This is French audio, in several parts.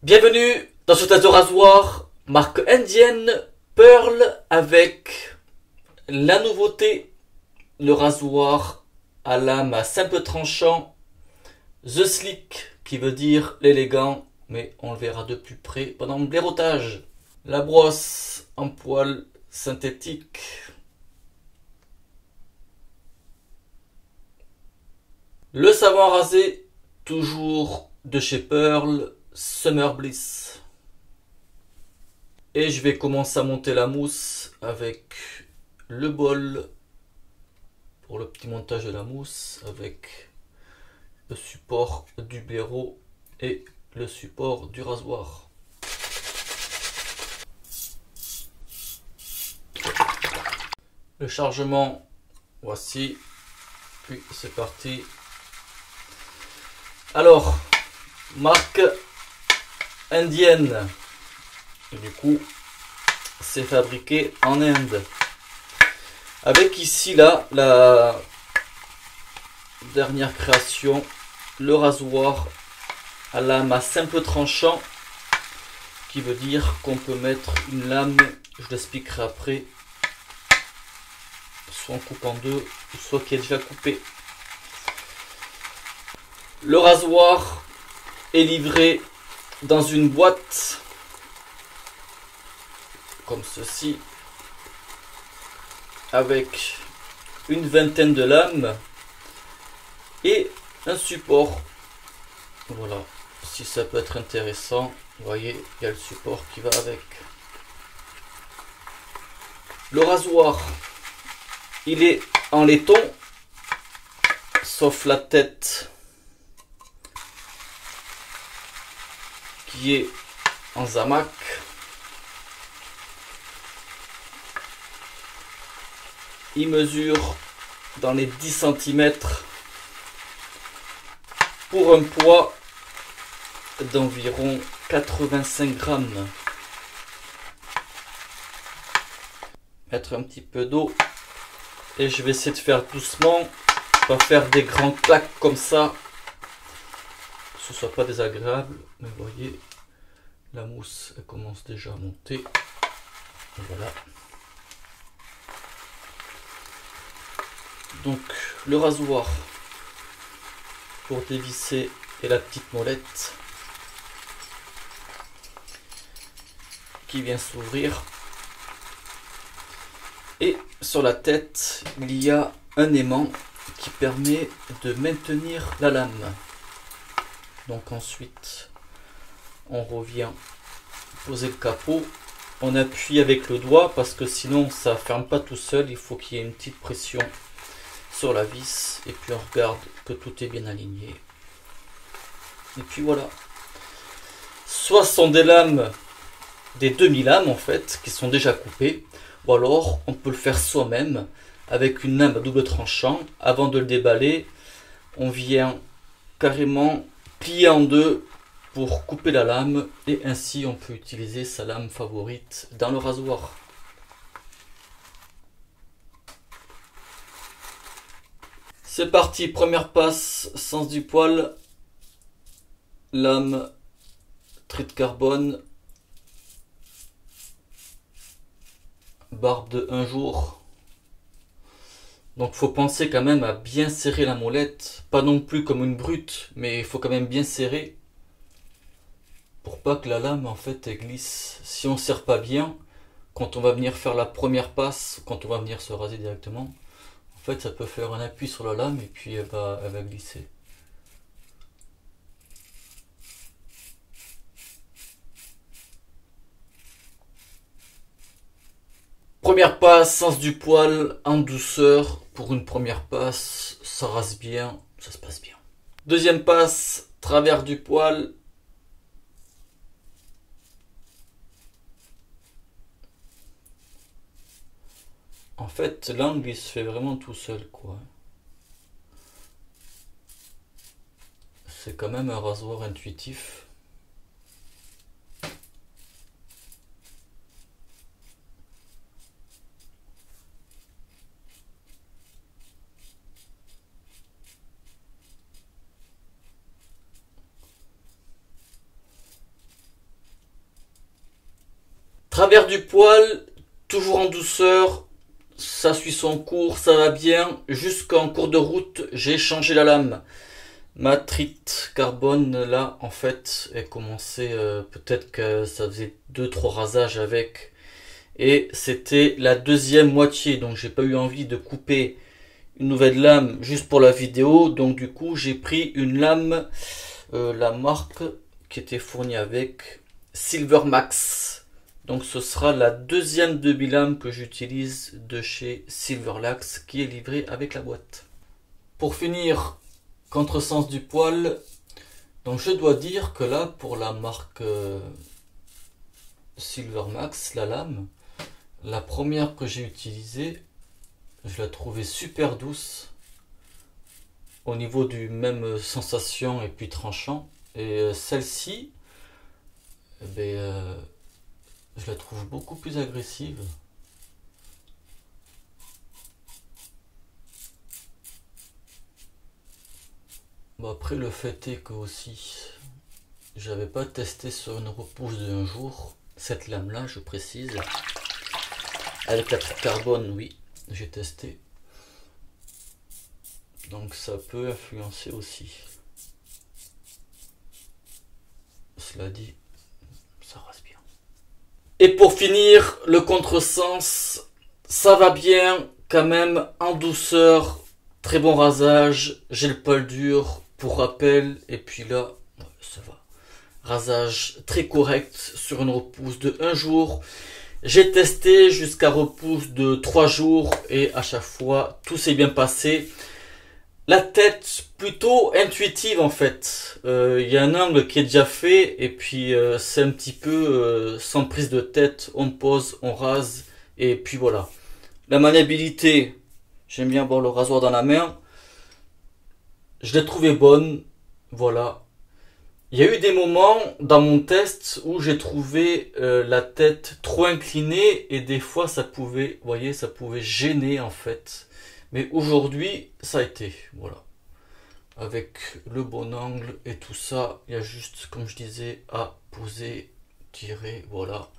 Bienvenue dans ce tas de rasoir marque indienne Pearl avec la nouveauté, le rasoir à lame à simple tranchant The Slick qui veut dire l'élégant, mais on le verra de plus près pendant le blaireautage. La brosse en poil synthétique. Le savon à raser, toujours de chez Pearl, Summer Bliss. Et je vais commencer à monter la mousse avec le bol pour le petit montage de la mousse, avec le support du blaireau et le support du rasoir. Le chargement, voici, puis c'est parti. Alors, marque indienne, et du coup c'est fabriqué en Inde, avec ici là la dernière création, le rasoir à lame à simple tranchant, qui veut dire qu'on peut mettre une lame, je l'expliquerai après, soit on coupe en deux, soit qui est déjà coupé. Le rasoir est livré dans une boîte comme ceci, avec une vingtaine de lames et un support. Voilà, si ça peut être intéressant, vous voyez, il y a le support qui va avec. Le rasoir, il est en laiton, sauf la tête qui est en zamac. Il mesure dans les 10 cm pour un poids d'environ 85 grammes. Mettre un petit peu d'eau et je vais essayer de faire doucement, pas faire des grands claques comme ça, que ce soit pas désagréable. Mais vous voyez, la mousse elle commence déjà à monter. Voilà. Donc le rasoir pour dévisser et la petite molette qui vient s'ouvrir, et sur la tête il y a un aimant qui permet de maintenir la lame. Donc ensuite on revient poser le capot, on appuie avec le doigt parce que sinon ça ne ferme pas tout seul, il faut qu'il y ait une petite pression sur la vis, et puis on regarde que tout est bien aligné, et puis voilà. Soit ce sont des lames, des demi-lames en fait, qui sont déjà coupées, ou alors on peut le faire soi-même avec une lame à double tranchant. Avant de le déballer, on vient carrément plier en deux pour couper la lame, et ainsi on peut utiliser sa lame favorite dans le rasoir. C'est parti, première passe, sens du poil, lame, trait de carbone, barbe de 1 jour. Donc faut penser quand même à bien serrer la molette, pas non plus comme une brute, mais il faut quand même bien serrer pour pas que la lame en fait elle glisse. Si on serre pas bien, quand on va venir faire la première passe, quand on va venir se raser directement, en fait ça peut faire un appui sur la lame et puis elle va glisser. Première passe, sens du poil, en douceur. Pour une première passe, ça rase bien, ça se passe bien. Deuxième passe, travers du poil. En fait, l'angle il se fait vraiment tout seul, quoi. C'est quand même un rasoir intuitif. Travers du poil, toujours en douceur, ça suit son cours, ça va bien. Jusqu'en cours de route, j'ai changé la lame. Ma trite carbone, là, en fait, elle commençait, peut-être que ça faisait 2-3 rasages avec. Et c'était la deuxième moitié, donc j'ai pas eu envie de couper une nouvelle lame juste pour la vidéo. Donc du coup, j'ai pris une lame, la marque qui était fournie avec Silver Max. Donc ce sera la deuxième demi-lame que j'utilise de chez Silverlax qui est livrée avec la boîte. Pour finir, contresens du poil. Donc je dois dire que là, pour la marque Silvermax, la lame, la première que j'ai utilisée, je la trouvais super douce au niveau du même sensation et puis tranchant. Et celle-ci, je la trouve beaucoup plus agressive. Bon, après, le fait est que aussi, j'avais pas testé sur une repousse d'un jour. Cette lame là, je précise. Avec la trite carbone, oui, j'ai testé. Donc ça peut influencer aussi. Cela dit, ça rase bien. Et pour finir, le contresens, ça va bien quand même en douceur. Très bon rasage, j'ai le poil dur pour rappel. Et puis là, ça va. Rasage très correct sur une repousse de 1 jour. J'ai testé jusqu'à repousse de 3 jours et à chaque fois, tout s'est bien passé. La tête plutôt intuitive en fait. Il y a un angle qui est déjà fait et puis c'est un petit peu sans prise de tête. On pose, on rase et puis voilà. La maniabilité, j'aime bien avoir le rasoir dans la main. Je l'ai trouvé bonne. Voilà. Il y a eu des moments dans mon test où j'ai trouvé la tête trop inclinée et des fois ça pouvait, vous voyez, ça pouvait gêner en fait. Mais aujourd'hui, ça a été, voilà. Avec le bon angle et tout ça, il y a juste, comme je disais, à poser, tirer, voilà.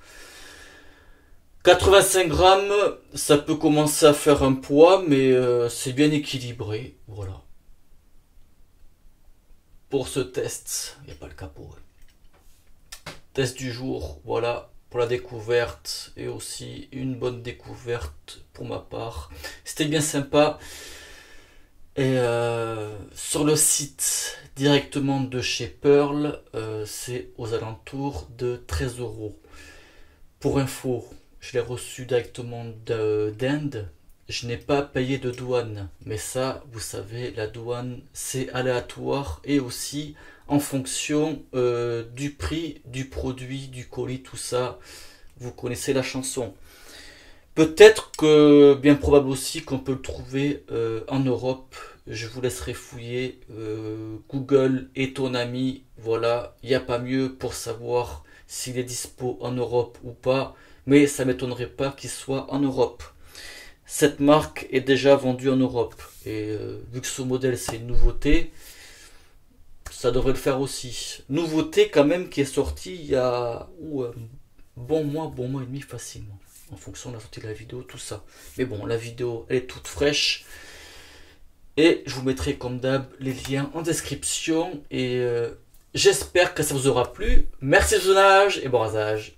85 grammes, ça peut commencer à faire un poids, mais c'est bien équilibré, voilà. Pour ce test, il n'y a pas le capot. Test du jour, voilà, pour la découverte et aussi une bonne découverte pour ma part. C'était bien sympa. Et sur le site directement de chez Pearl, c'est aux alentours de 13 €. Pour info, je l'ai reçu directement d'Inde. Je n'ai pas payé de douane, mais ça, vous savez, la douane, c'est aléatoire et aussi en fonction du prix du produit, du colis, tout ça. Vous connaissez la chanson. Peut-être que, bien probable aussi, qu'on peut le trouver en Europe. Je vous laisserai fouiller. Google est ton ami. Voilà, il n'y a pas mieux pour savoir s'il est dispo en Europe ou pas. Mais ça ne m'étonnerait pas qu'il soit en Europe. Cette marque est déjà vendue en Europe. Et vu que ce modèle c'est une nouveauté, ça devrait le faire aussi. Nouveauté quand même qui est sortie il y a bon mois et demi facilement. En fonction de la sortie de la vidéo, tout ça. Mais bon, la vidéo elle est toute fraîche. Et je vous mettrai comme d'hab les liens en description. Et j'espère que ça vous aura plu. Merci de visionnage et bon rasage.